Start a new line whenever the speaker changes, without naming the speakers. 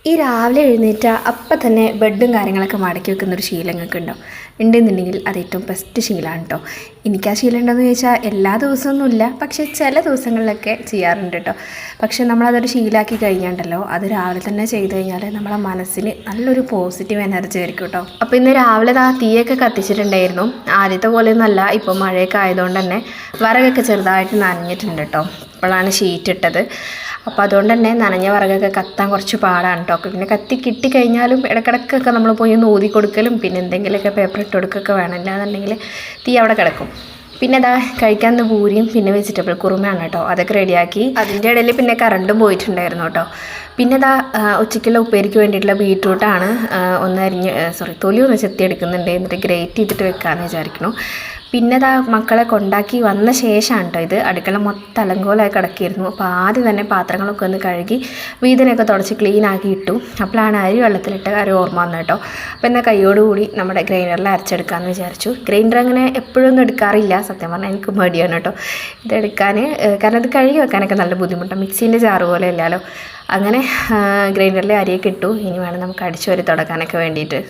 ഈ രാവിലെ എഴുന്നേറ്റ അപ്പം തന്നെ ബെഡും കാര്യങ്ങളൊക്കെ മടക്കി വെക്കുന്നൊരു ശീലം നിങ്ങൾക്ക് ഉണ്ടോ? ഉണ്ടെന്നുണ്ടെങ്കിൽ അത് ഏറ്റവും ബെസ്റ്റ് ശീലമാണ് കേട്ടോ. എനിക്ക് ആ ശീലം ഉണ്ടോയെന്ന് ചോദിച്ചാൽ എല്ലാ ദിവസമൊന്നുമില്ല, പക്ഷേ ചില ദിവസങ്ങളിലൊക്കെ ചെയ്യാറുണ്ട് കേട്ടോ. പക്ഷേ നമ്മളതൊരു ശീലമാക്കി കഴിഞ്ഞാണ്ടല്ലോ, അത് രാവിലെ തന്നെ ചെയ്ത് കഴിഞ്ഞാൽ നമ്മളെ മനസ്സിന് നല്ലൊരു പോസിറ്റീവ് എനർജി ആയിരിക്കും കേട്ടോ. അപ്പോൾ ഇന്ന് രാവിലെ ആ തീയൊക്കെ കത്തിച്ചിട്ടുണ്ടായിരുന്നു. ആദ്യത്തെ പോലെയൊന്നുമല്ല, ഇപ്പോൾ മഴയൊക്കെ ആയതുകൊണ്ട് തന്നെ വിറകൊക്കെ ചെറുതായിട്ട് നനഞ്ഞിട്ടുണ്ട് കേട്ടോ. ഇപ്പോഴാണ് ഷീറ്റ് ഇട്ടത്. അപ്പോൾ അതുകൊണ്ട് തന്നെ നനഞ്ഞ വിറകൊക്കെ കത്താൻ കുറച്ച് പാടാണ് കേട്ടോ. പിന്നെ കത്തി കിട്ടിക്കഴിഞ്ഞാലും ഇടയ്ക്കിടയ്ക്കൊക്കെ നമ്മൾ പോയി ഒന്ന് ഊതി കൊടുക്കലും പിന്നെ എന്തെങ്കിലുമൊക്കെ പേപ്പർ ഇട്ട് കൊടുക്കുകയൊക്കെ വേണം, അല്ലാന്നുണ്ടെങ്കിൽ തീ അവിടെ കിടക്കും. പിന്നെ അതാ കഴിക്കാൻ പൂരിയും പിന്നെ വെജിറ്റബിൾ കുറുമയാണ് കേട്ടോ. അതൊക്കെ റെഡിയാക്കി. അതിൻ്റെ ഇടയിൽ പിന്നെ കറണ്ടും പോയിട്ടുണ്ടായിരുന്നു കേട്ടോ. പിന്നെ അതാ ഉച്ചയ്ക്കുള്ള ഉപ്പേരിക്ക് വേണ്ടിയിട്ടുള്ള ബീറ്റ്റൂട്ടാണ് തൊലി ഒന്ന് ചെത്തിയെടുക്കുന്നുണ്ട്. എന്നിട്ട് ഗ്രേറ്റ് ചെയ്തിട്ട് വെക്കാമെന്ന് വിചാരിക്കുന്നു. പിന്നെ അതാ മക്കളെ കൊണ്ടാക്കി വന്ന ശേഷമാണ് കേട്ടോ ഇത്. അടുക്കള മൊത്തം അലങ്കോലമായി കിടക്കിയിരുന്നു. അപ്പോൾ ആദ്യം തന്നെ പാത്രങ്ങളൊക്കെ ഒന്ന് കഴുകി വീതിനൊക്കെ തുടച്ച് ക്ലീൻ ആക്കി ഇട്ടു. അപ്പോഴാണ് അരി വെള്ളത്തിലിട്ട കാര്യം ഓർമ്മ വന്നത് കേട്ടോ. അപ്പോൾ എന്നാൽ കൈയോടുകൂടി നമ്മുടെ ഗ്രൈൻഡറിൽ അരച്ചെടുക്കാമെന്ന് വിചാരിച്ചു. ഗ്രൈൻഡർ അങ്ങനെ എപ്പോഴൊന്നും എടുക്കാറില്ല, സത്യം പറഞ്ഞാൽ എനിക്ക് മടിയാണ് കേട്ടോ ഇതെടുക്കാൻ. കാരണം ഇത് കഴുകി വെക്കാനൊക്കെ നല്ല ബുദ്ധിമുട്ടാണ്, മിക്സീൻ്റെ ജാറ് പോലെ അല്ലല്ലോ. അങ്ങനെ ഗ്രൈൻഡറിൽ അരിയൊക്കെ ഇട്ടു. ഇനി വേണം നമുക്ക് അടിച്ചു വരി തുടക്കാനൊക്കെ വേണ്ടിയിട്ട്.